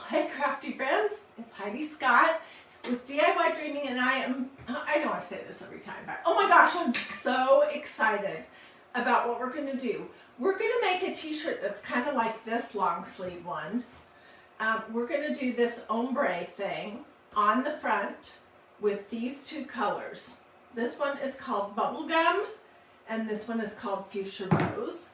Hey crafty friends, it's Hiedi Scott with DiyDreaming, and I know I say this every time, but oh my gosh, I'm so excited about what we're going to do. We're going to make a t-shirt that's kind of like this long sleeve one. We're going to do this ombre thing on the front with these two colors. This one is called bubblegum and this one is called fuchsia rose.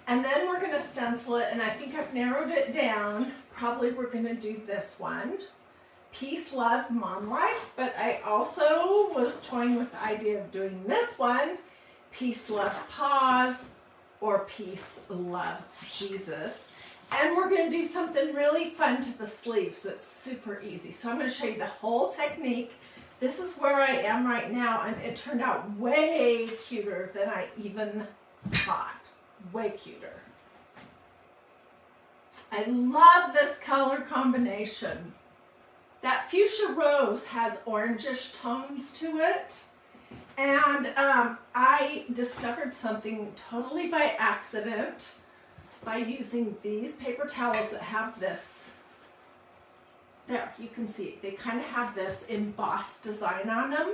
And then we're going to stencil it, and I think I've narrowed it down. Probably we're going to do this one, Peace, Love, Momlife, but I also was toying with the idea of doing this one, Peace, Love, Pause, or Peace, Love, Jesus. And we're going to do something really fun to the sleeves that's super easy. So I'm going to show you the whole technique. This is where I am right now, and it turned out way cuter than I even thought. Way cuter. I love this color combination. That fuchsia rose has orangish tones to it, and I discovered something totally by accident by using these paper towels that have this. There, you can see it. They kind of have this embossed design on them.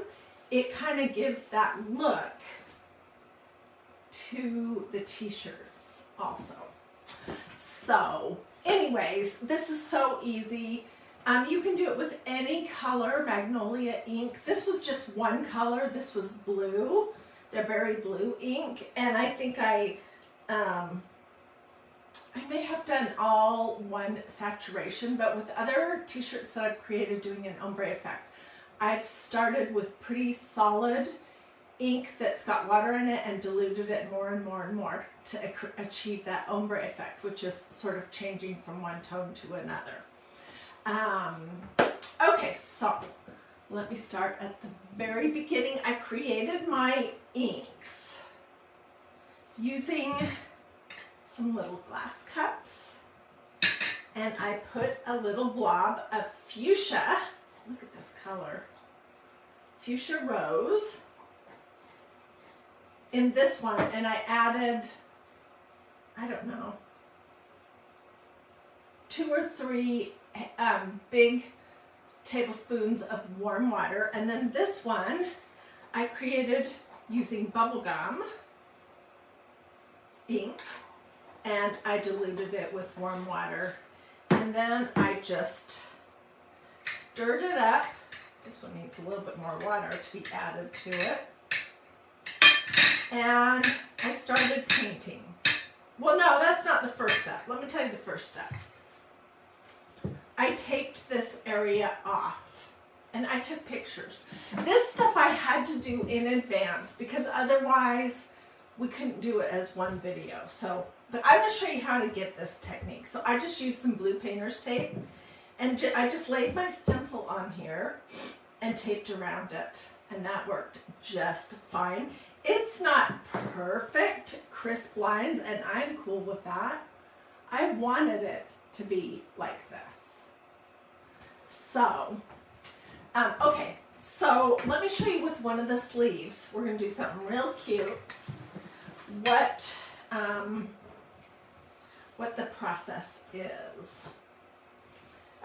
It kind of gives that look to the t-shirts also. So anyways, this is so easy. You can do it with any color, Magnolia ink. This was just one color. This was blue, the berry blue ink, and I think I may have done all one saturation, but with other t-shirts that I've created doing an ombre effect, I've started with pretty solid ink that's got water in it and diluted it more and more and more to achieve that ombre effect, which is sort of changing from one tone to another. Okay, so let me start at the very beginning. I created my inks using some little glass cups, and I put a little blob of fuchsia, look at this color, fuchsia rose in this one, and I added, I don't know, 2 or 3 big tablespoons of warm water. And then this one I created using bubblegum ink, and I diluted it with warm water, and then I just stirred it up. This one needs a little bit more water to be added to it. And I started painting. Well, no, that's not the first step. Let me tell you the first step. I taped this area off, and I took pictures. This stuff I had to do in advance because otherwise we couldn't do it as one video. So, but I'm going to show you how to get this technique. So I just used some blue painter's tape, and I just laid my stencil on here and taped around it, and that worked just fine. It's not perfect crisp lines, and I'm cool with that. I wanted it to be like this. So, okay, so let me show you with one of the sleeves. We're going to do something real cute. What the process is.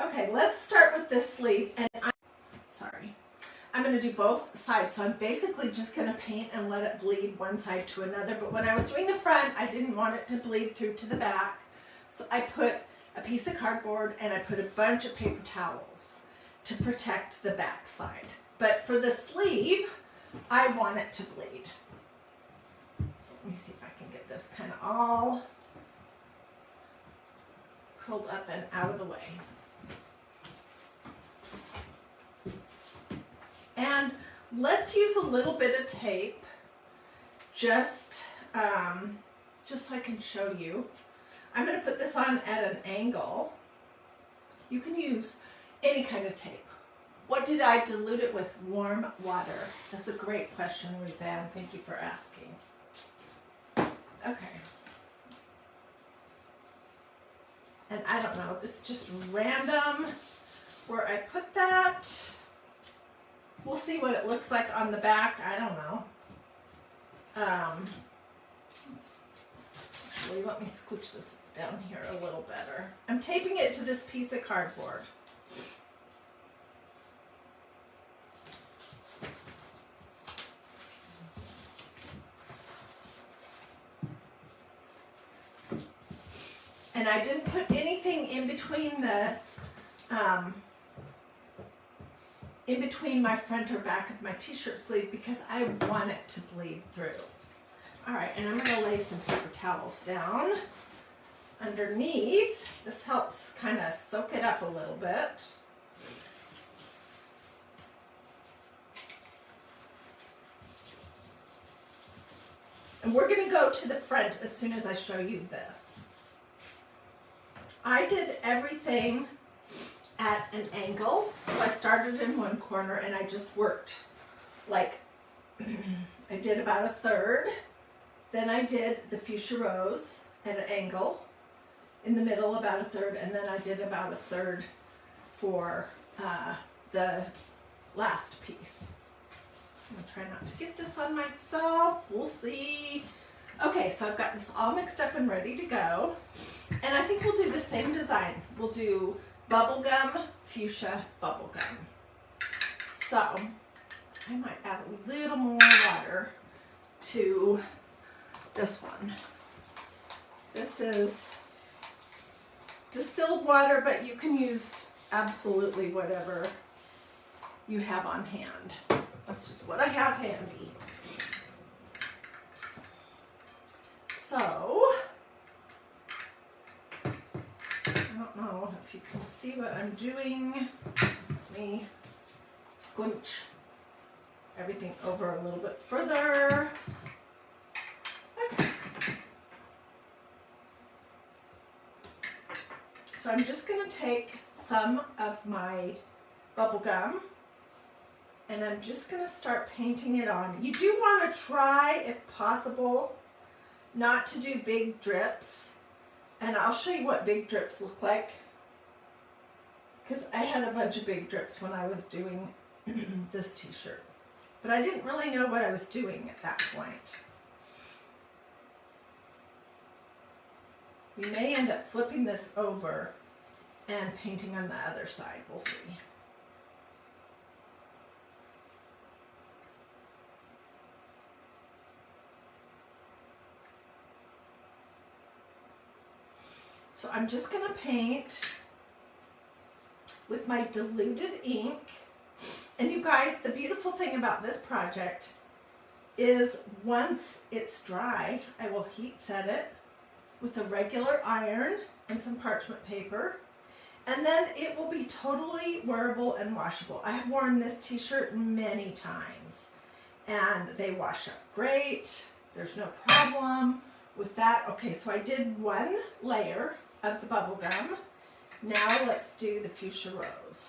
Okay, let's start with this sleeve, and I'm going to do both sides, so I'm basically just going to paint and let it bleed one side to another. But when I was doing the front, I didn't want it to bleed through to the back, so I put a piece of cardboard and I put a bunch of paper towels to protect the back side. But for the sleeve, I want it to bleed. So let me see if I can get this kind of all curled up and out of the way. And let's use a little bit of tape, just so I can show you. I'm going to put this on at an angle. You can use any kind of tape. What did I dilute it with? Warm water. That's a great question, Ruth Ann. Thank you for asking. Okay. And I don't know, it's just random where I put that. We'll see what it looks like on the back. I don't know. Actually, let me scooch this down here a little better. I'm taping it to this piece of cardboard. And I didn't put anything in between the, in between my front or back of my t-shirt sleeve because I want it to bleed through. All right, and I'm gonna lay some paper towels down underneath. This helps kind of soak it up a little bit. And we're gonna go to the front as soon as I show you this. I did everything at an angle. So I started in one corner and I just worked like, I did about a third. Then I did the fuchsia rose at an angle in the middle, about a third. And then I did about a third for the last piece. I'm gonna try not to get this on myself. We'll see. Okay, so I've got this all mixed up and ready to go. And I think we'll do the same design. We'll do bubblegum, fuchsia, bubblegum. So I might add a little more water to this one. This is distilled water, but you can use absolutely whatever you have on hand. That's just what I have handy. So, I don't know if you can see what I'm doing. Let me squinch everything over a little bit further. Okay. So I'm just going to take some of my bubble gum and I'm just going to start painting it on. You do want to try, if possible, not to do big drips, and I'll show you what big drips look like because I had a bunch of big drips when I was doing this t-shirt, but I didn't really know what I was doing at that point. We may end up flipping this over and painting on the other side. We'll see. So I'm just going to paint with my diluted ink. And you guys, the beautiful thing about this project is once it's dry, I will heat set it with a regular iron and some parchment paper. And then it will be totally wearable and washable. I have worn this t-shirt many times and they wash up great. There's no problem with that. Okay, so I did one layer of the bubble gum. Now let's do the fuchsia rose.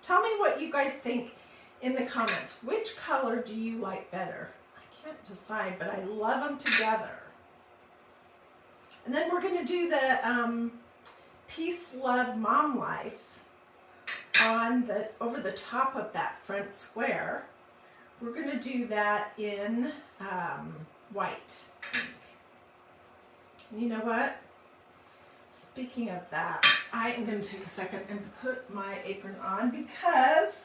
Tell me what you guys think in the comments. Which color do you like better? I can't decide, but I love them together. And then we're going to do the Peace, Love Momlife on the over the top of that front square. We're going to do that in white ink. And you know what? Speaking of that, I am going to take a second and put my apron on because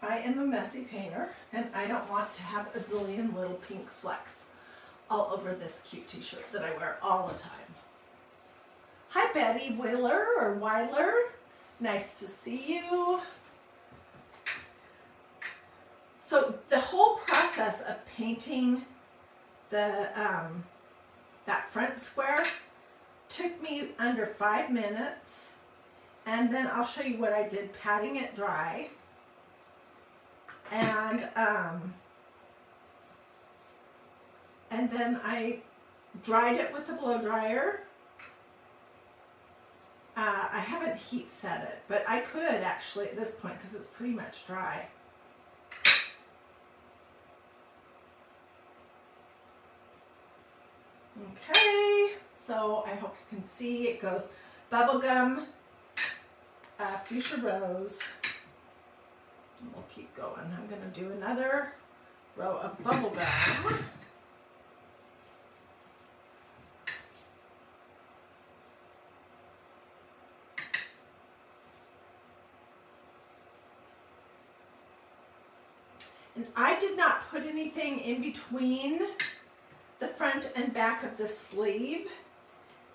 I am a messy painter and I don't want to have a zillion little pink flecks all over this cute t-shirt that I wear all the time. Hi Betty Willer or Weiler, nice to see you. So the whole process of painting the that front square took me under 5 minutes, and then I'll show you what I did patting it dry. And then I dried it with a blow dryer. I haven't heat set it, but I could actually at this point because it's pretty much dry. Okay, so I hope you can see it goes bubblegum, fuchsia rose, and we'll keep going. I'm going to do another row of bubblegum. And I did not put anything in between the front and back of the sleeve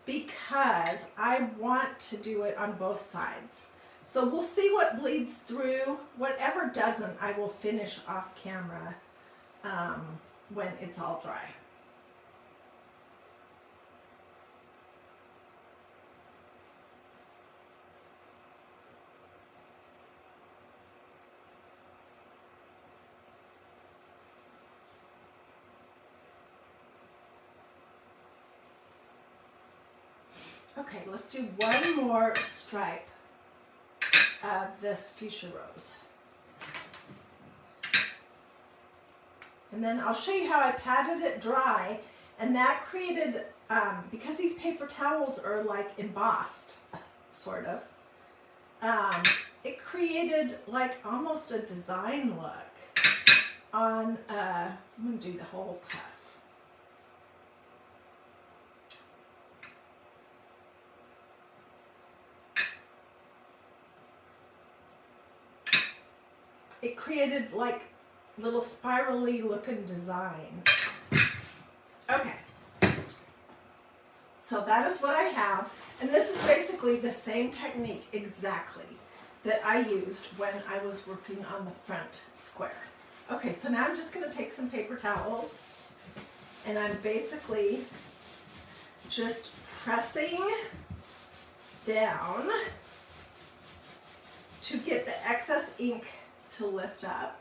because I want to do it on both sides. So we'll see what bleeds through. Whatever doesn't, I will finish off camera when it's all dry. Okay, let's do one more stripe of this fuchsia rose. And then I'll show you how I patted it dry, and that created, because these paper towels are like embossed, sort of, it created like almost a design look on, I'm gonna do the whole cuff. It created like little spirally looking design. Okay, so that is what I have, and this is basically the same technique exactly that I used when I was working on the front square. Okay, so now I'm just going to take some paper towels, and I'm basically just pressing down to get the excess ink to lift up.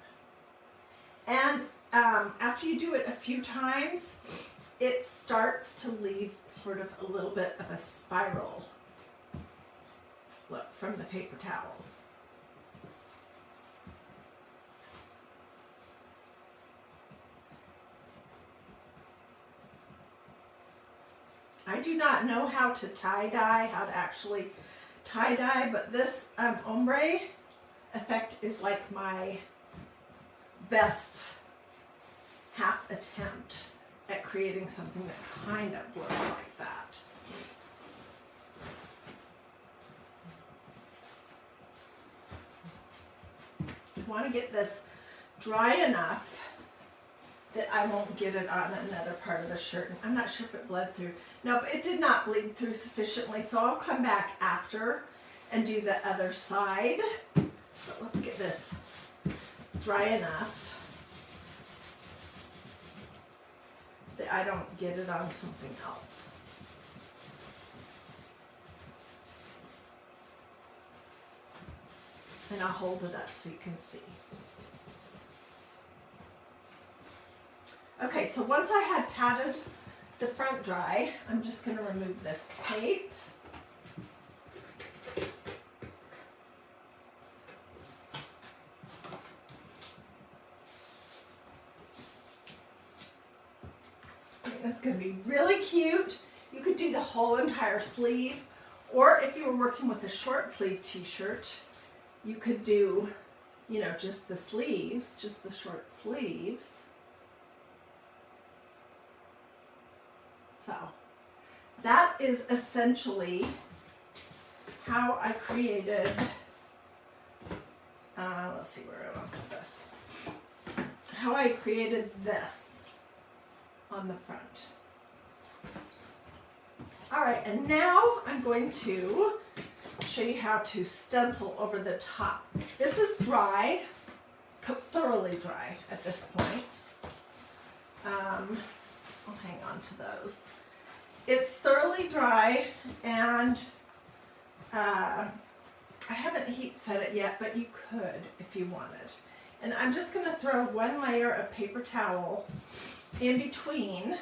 And after you do it a few times, it starts to leave sort of a little bit of a spiral look from the paper towels. I do not know how to tie-dye, how to actually tie-dye, but this ombre effect is like my best half attempt at creating something that kind of looks like that. I want to get this dry enough that I won't get it on another part of the shirt. I'm not sure if it bled through. No, but it did not bleed through sufficiently, so I'll come back after and do the other side. But let's get this dry enough that I don't get it on something else. And I'll hold it up so you can see. Okay, so once I had patted the front dry, I'm just going to remove this tape. It's going to be really cute. You could do the whole entire sleeve, or if you were working with a short sleeve t-shirt, you could do, you know, just the sleeves, just the short sleeves. So that is essentially how I created, let's see where I want to put this, how I created this on the front. All right, and now I'm going to show you how to stencil over the top. This is dry, thoroughly dry at this point. I'll hang on to those. It's thoroughly dry, and I haven't heat set it yet, but you could if you wanted. And I'm just going to throw one layer of paper towel in between,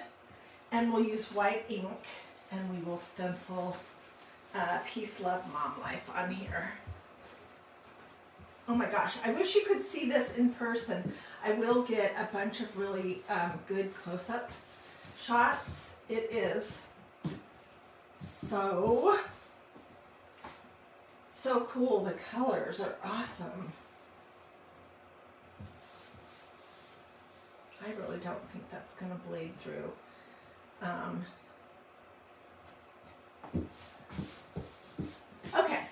and we'll use white ink, and we will stencil Peace, Love Momlife on here. Oh my gosh, I wish you could see this in person. I will get a bunch of really good close-up shots. It is so cool. The colors are awesome. I really don't think that's going to bleed through. Okay.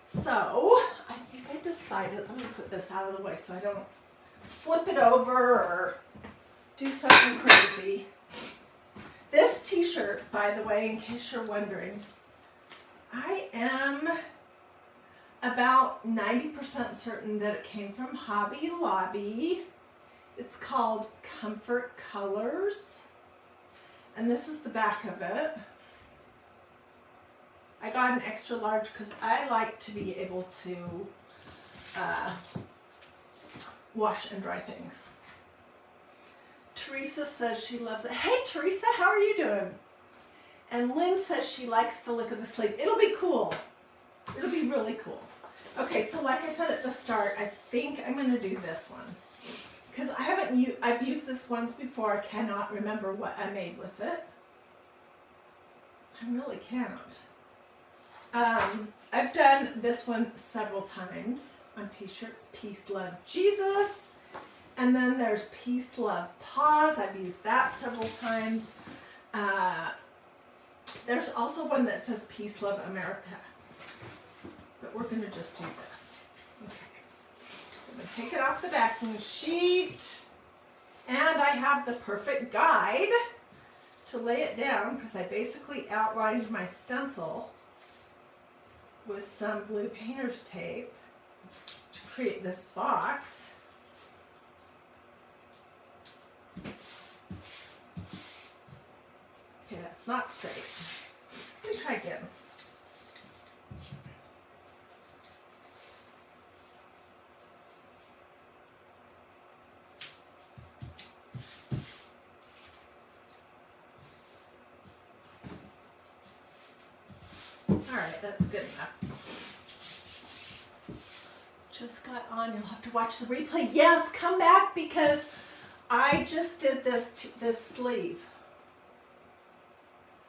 So, I think I decided, let me put this out of the way so I don't flip it over or do something crazy. This t-shirt, by the way, in case you're wondering, I am about 90% certain that it came from Hobby Lobby. It's called Comfort Colors. And this is the back of it. I got an extra large because I like to be able to wash and dry things. Teresa says she loves it. Hey Teresa, how are you doing? And Lynn says she likes the look of the sleeve. It'll be cool. It'll be really cool. Okay, so like I said at the start, I think I'm going to do this one. Because I've used this once before. I cannot remember what I made with it. I really cannot. I've done this one several times on t-shirts. Peace, Love, Jesus. And then there's Peace, Love, Pause. I've used that several times. There's also one that says Peace, Love, America. But we're going to just do this. Okay. So I'm going to take it off the backing sheet. And I have the perfect guide to lay it down because I basically outlined my stencil with some blue painter's tape to create this box. Okay, that's not straight. Let me try again. All right, that's good enough. Just got on. You'll have to watch the replay. Yes, come back because I just did this sleeve.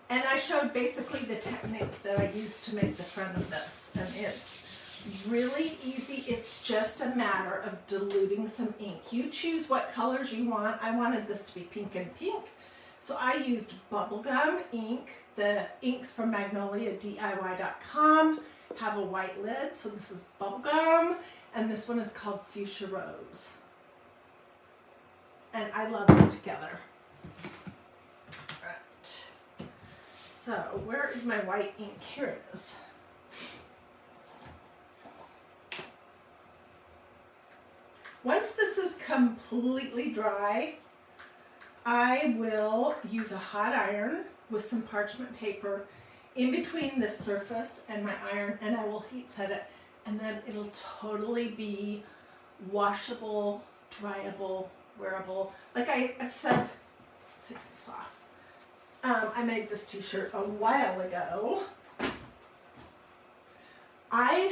And I showed basically the technique that I used to make the front of this. And it's really easy. It's just a matter of diluting some ink. You choose what colors you want. I wanted this to be pink and pink. So I used bubblegum ink. The inks from Magnolia DIY.com have a white lid. So this is bubblegum. And this one is called Fuchsia Rose. And I love them together. So, where is my white ink? Here it is. Once this is completely dry, I will use a hot iron with some parchment paper in between the surface and my iron, and I will heat set it, and then it'll totally be washable, dryable, wearable. Like I've said, take this off. I made this t-shirt a while ago. I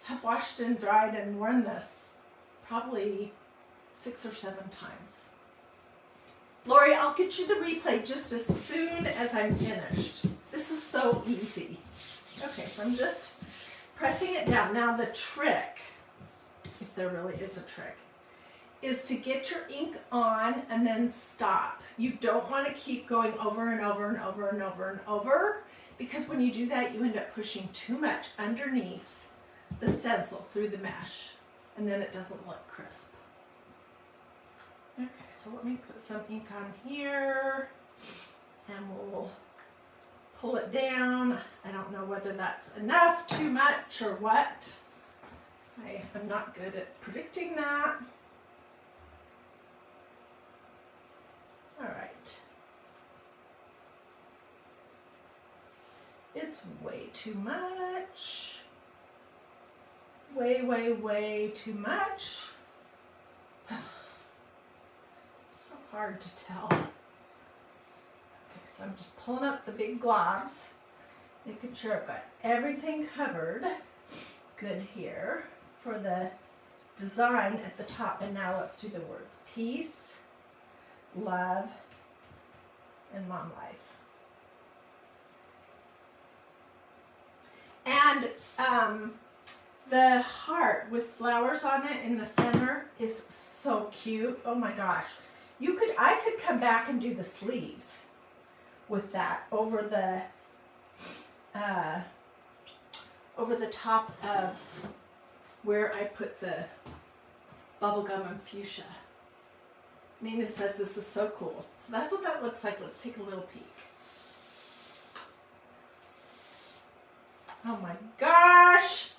have washed and dried and worn this probably 6 or 7 times. Lori, I'll get you the replay just as soon as I'm finished. This is so easy. Okay, so I'm just pressing it down. Now the trick, if there really is a trick, is to get your ink on and then stop. You don't want to keep going over and over and over and over and over, because when you do that, you end up pushing too much underneath the stencil through the mesh, and then it doesn't look crisp. Okay, so let me put some ink on here, and we'll pull it down. I don't know whether that's enough, too much, or what. I am not good at predicting that. All right. It's way too much. Way, way, way too much. It's so hard to tell. Okay, so I'm just pulling up the big globs, making sure I've got everything covered good here for the design at the top. And now let's do the words. Peace, Love, and Mom Life. And the heart with flowers on it in the center is so cute. Oh my gosh. I could come back and do the sleeves with that over the top of where I put the bubblegum and fuchsia. Nina says this is so cool. So that's what that looks like. Let's take a little peek. Oh my gosh.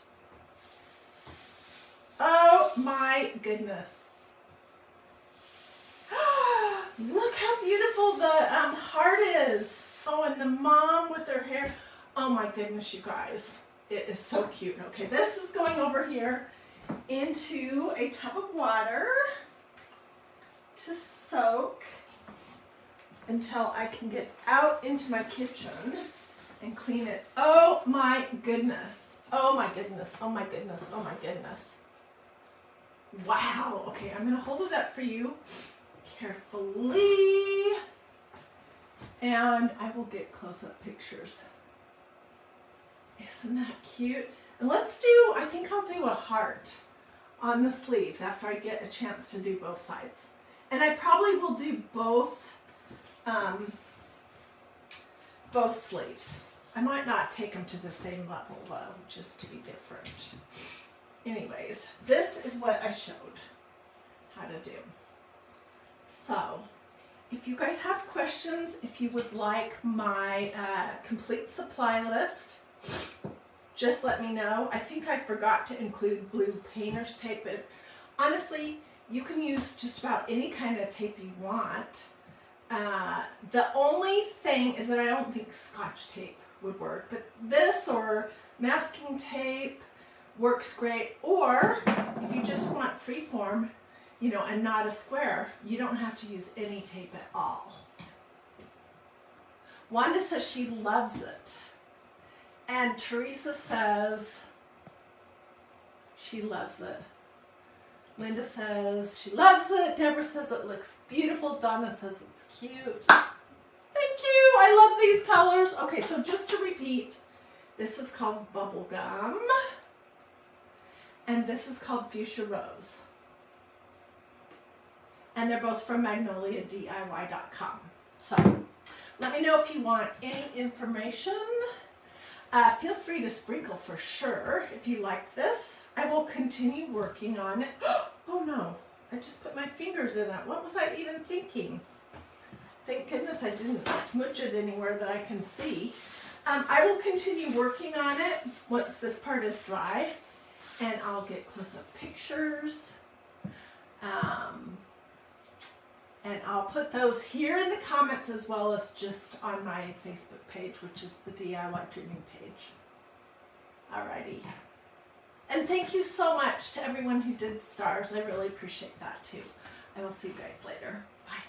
Oh my goodness. Look how beautiful the heart is. Oh, and the mom with her hair. Oh my goodness, you guys. It is so cute. Okay, this is going over here into a tub of water to soak until I can get out into my kitchen and clean it. Oh my goodness. Oh my goodness. Oh my goodness. Oh my goodness. Wow. Okay, I'm going to hold it up for you carefully. And I will get close-up pictures. Isn't that cute? And let's do, I think I'll do a heart on the sleeves after I get a chance to do both sides. And I probably will do both sleeves. I might not take them to the same level though, just to be different. Anyways, this is what I showed how to do. So, if you guys have questions, if you would like my complete supply list, just let me know. I think I forgot to include blue painter's tape, but honestly, you can use just about any kind of tape you want. The only thing is that I don't think Scotch tape would work, but this or masking tape works great. Or if you just want freeform, you know, and not a square, you don't have to use any tape at all. Wanda says she loves it. And Teresa says she loves it. Linda says she loves it. Deborah says it looks beautiful. Donna says it's cute. Thank you. I love these colors. Okay, so just to repeat, this is called bubblegum. And this is called fuchsia rose. And they're both from magnoliadiy.com. So let me know if you want any information. Feel free to sprinkle for sure if you like this. I will continue working on it. Oh no, I just put my fingers in it. What was I even thinking? Thank goodness I didn't smudge it anywhere that I can see. I will continue working on it once this part is dry, and I'll get close-up pictures. And I'll put those here in the comments as well as just on my Facebook page, which is the DIY Dreaming page. Alrighty. And thank you so much to everyone who did stars. I really appreciate that too. I will see you guys later. Bye.